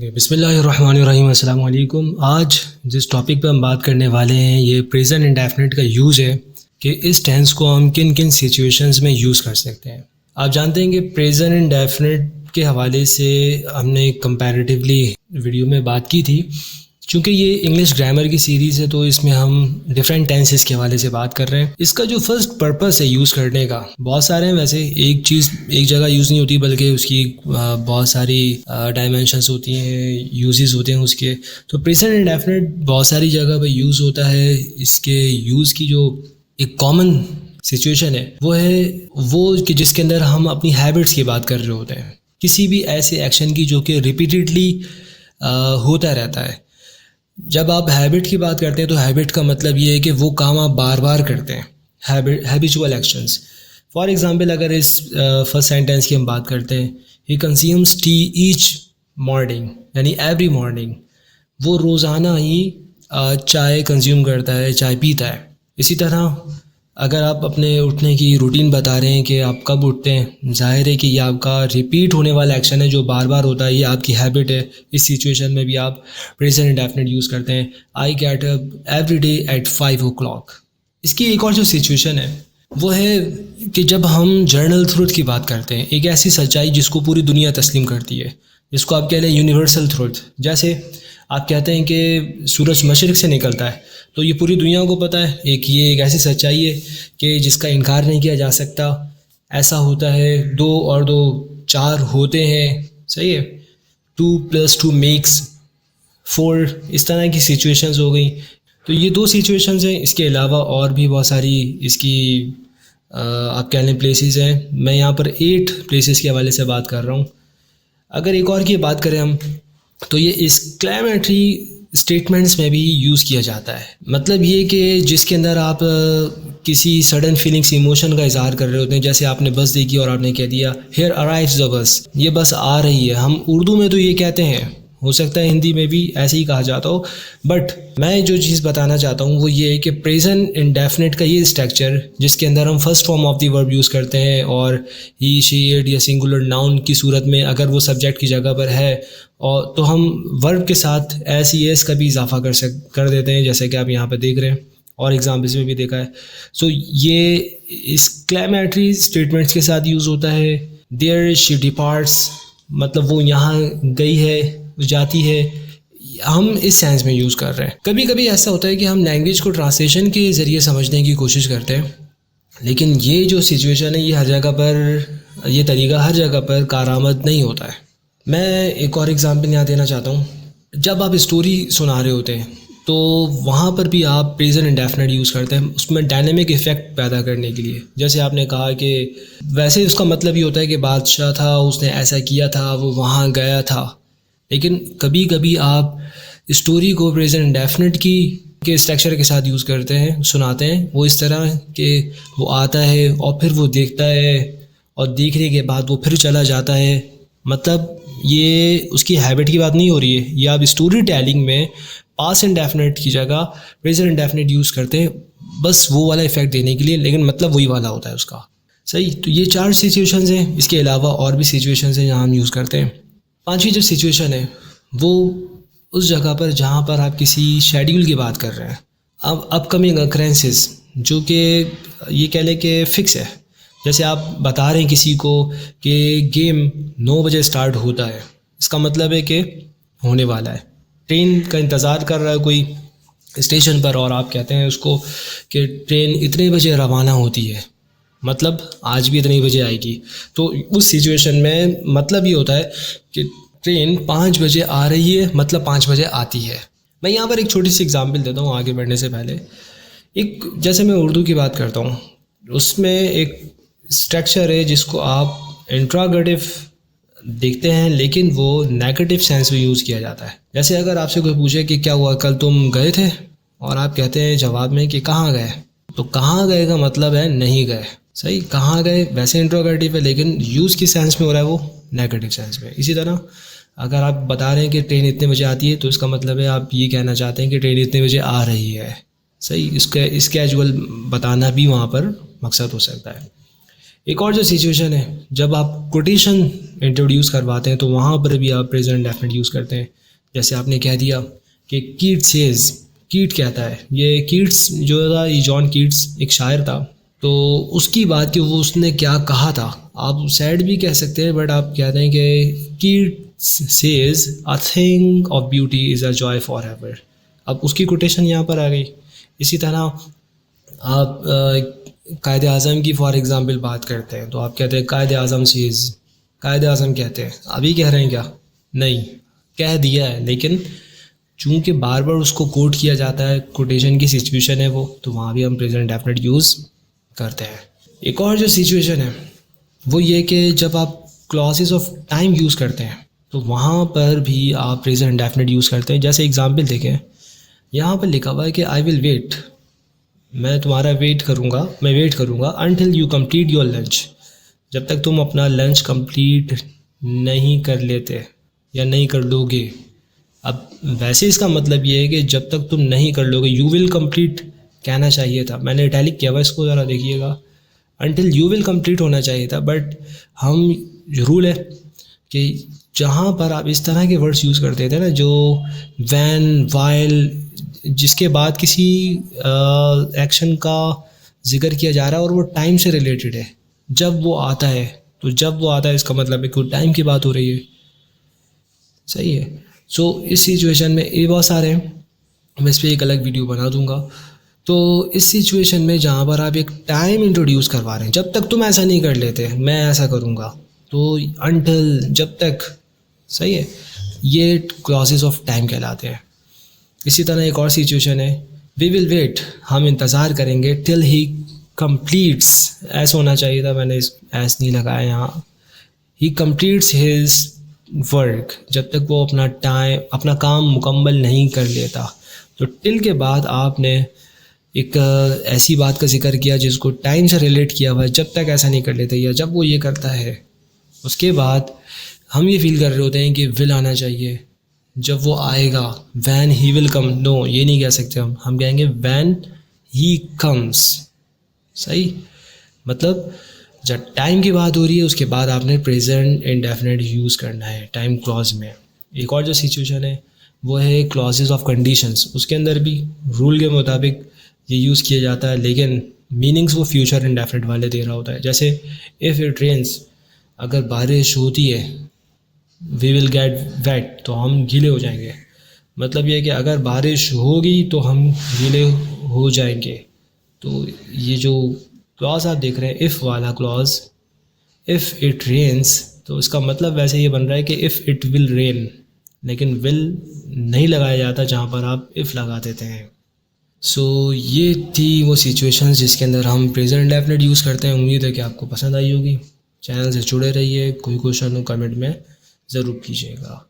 बिस्मिल्लाहिर्रहमानिर्रहीम, अस्सलाम वालेकुम। आज जिस टॉपिक पे हम बात करने वाले हैं ये प्रेजेंट इंडेफिनिट का यूज़ है कि इस टेंस को हम किन किन सिचुएशंस में यूज़ कर सकते हैं। आप जानते हैं कि प्रेजेंट इंडेफिनिट के हवाले से हमने कंपैरेटिवली वीडियो में बात की थी। चूँकि ये इंग्लिश ग्रामर की सीरीज़ है तो इसमें हम डिफरेंट टेंसेस के हवाले से बात कर रहे हैं। इसका जो फर्स्ट पर्पस है यूज़ करने का, बहुत सारे हैं। वैसे एक चीज़ एक जगह यूज़ नहीं होती बल्कि उसकी बहुत सारी डायमेंशंस होती हैं, यूजेस होते हैं उसके। तो प्रेजेंट इंडेफिनिट बहुत सारी जगह पर यूज़ होता है। इसके यूज़ की जो एक कॉमन सिचुएशन है वो कि जिसके अंदर हम अपनी हैबिट्स की बात कर रहे होते हैं, किसी भी ऐसे एक्शन की जो कि रिपीटेडली होता रहता है। जब आप हैबिट की बात करते हैं तो हैबिट का मतलब ये है कि वो काम आप बार बार करते हैं, हैबिचुअल एक्शंस। फॉर एग्जांपल अगर इस फर्स्ट सेंटेंस की हम बात करते हैं, ही कंज्यूम्स टी ईच मॉर्निंग, यानी एवरी मॉर्निंग वो रोज़ाना ही चाय कंज्यूम करता है, चाय पीता है। इसी तरह अगर आप अपने उठने की रूटीन बता रहे हैं कि आप कब उठते हैं, जाहिर है कि ये आपका रिपीट होने वाला एक्शन है जो बार बार होता है, ये आपकी हैबिट है। इस सिचुएशन में भी आप प्रेजेंट इंडेफिनिट यूज़ करते हैं। I get up every day at 5 o'clock। इसकी एक और जो सिचुएशन है वो है कि जब हम जर्नल ट्रुथ की बात करते हैं, एक ऐसी सच्चाई जिसको पूरी दुनिया तस्लीम करती है, जिसको आप कह लें यूनिवर्सल ट्रुथ। जैसे आप कहते हैं कि सूरज मशरिक़ से निकलता है तो ये पूरी दुनिया को पता है। ये एक ऐसी सच्चाई है कि जिसका इनकार नहीं किया जा सकता। ऐसा होता है, 2 और 2 4 होते हैं, सही है। 2 + 2 makes 4, इस तरह की सिचुएशंस हो गई। तो ये 2 सिचुएशंस हैं। इसके अलावा और भी बहुत सारी इसकी आप कह लें प्लेसेस हैं। मैं यहाँ पर 8 प्लेसेस के हवाले से बात कर रहा हूँ। अगर एक और की बात करें हम तो ये एक्सक्लेमेटरी स्टेटमेंट्स में भी यूज़ किया जाता है। मतलब ये कि जिसके अंदर आप किसी सडन फीलिंग्स, इमोशन का इजहार कर रहे होते हैं। जैसे आपने बस देखी और आपने कह दिया हियर अराइव्स द बस, ये बस आ रही है। हम उर्दू में तो ये कहते हैं, हो सकता है हिंदी में भी ऐसे ही कहा जाता हो, बट मैं जो चीज़ बताना चाहता हूँ वो ये है कि प्रेजेंट इंडेफिनिट का ये स्ट्रक्चर जिसके अंदर हम first form of the verb use करते हैं और ही, शी, इट या सिंगुलर नाउन की सूरत में अगर वो सब्जेक्ट की जगह पर है और तो हम वर्ब के साथ एस ई एस का भी इजाफा कर देते हैं, जैसे कि आप यहाँ पर देख रहे हैं और एग्जाम्पल्स में भी देखा है। सो ये एक्सक्लेमेटरी स्टेटमेंट्स के साथ यूज़ होता है। देयर शी डिपार्ट्स, मतलब वो यहाँ गई है, जाती है। हम इस सेंस में यूज़ कर रहे हैं। कभी कभी ऐसा होता है कि हम लैंग्वेज को ट्रांसलेशन के ज़रिए समझने की कोशिश करते हैं, लेकिन ये जो सिचुएशन है ये हर जगह पर, ये तरीका हर जगह पर कारआमद नहीं होता है। मैं एक और एग्जांपल यहाँ देना चाहता हूँ। जब आप स्टोरी सुना रहे होते हैं तो वहाँ पर भी आप प्रेजेंट इंडेफिनिट यूज़ करते हैं उसमें डायनेमिक इफ़ेक्ट पैदा करने के लिए। जैसे आपने कहा कि वैसे उसका मतलब ये होता है कि बादशाह था, उसने ऐसा किया था, वो वहाँ गया था। लेकिन कभी कभी आप स्टोरी को प्रेजेंट इंडेफिनिट के स्ट्रक्चर के साथ यूज़ करते हैं, सुनाते हैं। वो इस तरह कि वो आता है और फिर वो देखता है और देखने के बाद वो फिर चला जाता है। मतलब ये उसकी हैबिट की बात नहीं हो रही है। ये आप स्टोरी टेलिंग में पास्ट इंडेफिनिट की जगह प्रेजेंट इंडेफिनिट यूज़ करते हैं बस वो वाला इफ़ेक्ट देने के लिए, लेकिन मतलब वही वाला होता है उसका, सही। तो ये 4 सिचुएशंस हैं। इसके अलावा और भी सिचुएशंस हैं जहाँ हम यूज़ करते हैं। 5वीं जो सिचुएशन है वो उस जगह पर जहाँ पर आप किसी शेड्यूल की बात कर रहे हैं, अब अपकमिंग अक्रेंसेस, जो कि ये कह लें कि फ़िक्स है। जैसे आप बता रहे हैं किसी को कि गेम 9 बजे स्टार्ट होता है, इसका मतलब है कि होने वाला है। ट्रेन का इंतज़ार कर रहा है कोई स्टेशन पर और आप कहते हैं उसको कि ट्रेन इतने बजे रवाना होती है, मतलब आज भी इतने बजे आएगी। तो उस सिचुएशन में मतलब ये होता है कि ट्रेन 5 बजे आ रही है, मतलब 5 बजे आती है। मैं यहाँ पर एक छोटी सी एग्जांपल देता हूँ आगे बढ़ने से पहले। एक जैसे मैं उर्दू की बात करता हूँ, उसमें एक स्ट्रक्चर है जिसको आप इंट्रोगेटिव देखते हैं, लेकिन वो नेगेटिव सेंस में यूज़ किया जाता है। जैसे अगर आपसे कोई पूछे कि क्या हुआ, कल तुम गए थे, और आप कहते हैं जवाब में कि कहाँ गए, तो कहाँ गए का मतलब है नहीं गए, सही। कहाँ गए वैसे इंट्रोगेटिव है, लेकिन यूज़ किस सेंस में हो रहा है, वो नेगेटिव सेंस में। इसी तरह अगर आप बता रहे हैं कि ट्रेन इतने बजे आती है तो इसका मतलब है आप ये कहना चाहते हैं कि ट्रेन इतने बजे आ रही है, सही। इसका कैजुअल बताना भी वहाँ पर मकसद हो सकता है। एक और जो सिचुएशन है, जब आप कोटेशन इंट्रोड्यूस करवाते हैं तो वहाँ पर भी आप प्रेजेंट इंडेफिनिट यूज़ करते हैं। जैसे आपने कह दिया कि कीट सेज, कीट कहता है, ये कीट्स जो था, ये जॉन कीट्स एक शायर था, तो उसकी बात कि वो उसने क्या कहा था, आप सैड भी कह सकते हैं, बट आप कहते हैं कि कीट says a thing of beauty is a joy for ever. अब उसकी कोटेशन यहाँ पर आ गई। इसी तरह आप कायद आज़म की फॉर एग्ज़ाम्पल बात करते हैं तो आप कहते हैं कायद आज़म सेज, कायद आज़म कहते हैं, अभी कह रहे हैं क्या? नहीं, कह दिया है, लेकिन चूँकि बार बार उसको कोट किया जाता है, कोटेशन की सिचुएशन है वो, तो वहाँ भी हम प्रेजेंट डेफिनेट यूज़ करते हैं। एक और जो सिचुएशन है वो ये कि जब आप क्लॉजेस ऑफ टाइम यूज़ करते हैं तो वहाँ पर भी आप प्रेजेंट डेफिनेट यूज़ करते हैं। जैसे एग्जांपल देखें, यहाँ पर लिखा हुआ है कि आई विल वेट, मैं तुम्हारा वेट करूँगा, मैं वेट करूँगा until you complete your lunch, जब तक तुम अपना लंच कंप्लीट नहीं कर लेते या नहीं कर लोगे। अब वैसे इसका मतलब ये है कि जब तक तुम नहीं कर लोगे, यू विल कंप्लीट कहना चाहिए था, मैंने इटैलिक किया हुआ, इसको ज़रा देखिएगा, अनटिल यू विल कंप्लीट होना चाहिए था, बट हम रूल है कि जहाँ पर आप इस तरह के वर्ड्स यूज़ करते थे ना, जो वैन, वाइल, जिसके बाद किसी एक्शन का जिक्र किया जा रहा है और वो टाइम से रिलेटेड है, जब वो आता है, तो जब वो आता है इसका मतलब है कि टाइम की बात हो रही है। सही है। सो इस सिचुएशन में ये बहुत सारे हैं, मैं इस पर एक अलग वीडियो बना दूंगा। तो इस सिचुएशन में जहाँ पर आप एक टाइम इंट्रोड्यूस करवा रहे हैं, जब तक तुम ऐसा नहीं कर लेते मैं ऐसा करूँगा, तो अनटिल, जब तक, सही है, ये क्लॉजेस ऑफ टाइम कहलाते हैं। इसी तरह एक और सिचुएशन है, वी विल वेट, हम इंतज़ार करेंगे, टिल ही कंप्लीट्स, ऐसा होना चाहिए था, मैंने इस ऐस नहीं लगाया यहाँ, ही कंप्लीट्स हिज वर्क, जब तक वो अपना काम मुकम्मल नहीं कर लेता। तो टिल के बाद आपने एक ऐसी बात का जिक्र किया जिसको टाइम से रिलेट किया हुआ है, जब तक ऐसा नहीं कर लेते या जब वो ये करता है, उसके बाद हम ये फील कर रहे होते हैं कि विल आना चाहिए, जब वो आएगा, when he will come, no ये नहीं कह सकते हम कहेंगे वैन ही कम्स। सही, मतलब जब टाइम की बात हो रही है उसके बाद आपने प्रेजेंट इंडेफिनिट यूज़ करना है टाइम क्लॉज में। एक और जो सिचुएशन है वो है क्लॉजेस ऑफ कंडीशंस, उसके अंदर भी रूल के मुताबिक ये यूज़ किया जाता है, लेकिन मीनिंग्स वो फ्यूचर इंडेफिनिट वाले दे रहा होता है। जैसे इफ़ इट रेन्स, अगर बारिश होती है, वी विल गेट वेट, तो हम गीले हो जाएंगे, मतलब ये है कि अगर बारिश होगी तो हम गीले हो जाएंगे। तो ये जो क्लॉज आप देख रहे हैं, इफ़ वाला क्लॉज, इफ़ इट रेन्स, तो इसका मतलब वैसे ये बन रहा है कि इफ़ इट विल रेन, लेकिन विल नहीं लगाया जाता जहाँ पर आप इफ़ लगा देते हैं। सो ये थी वो सिचुएशंस जिसके अंदर हम प्रेजेंट इंडेफिनिट यूज़ करते हैं। उम्मीद है कि आपको पसंद आई होगी। चैनल से जुड़े रहिए, कोई क्वेश्चन हो कमेंट में ज़रूर कीजिएगा।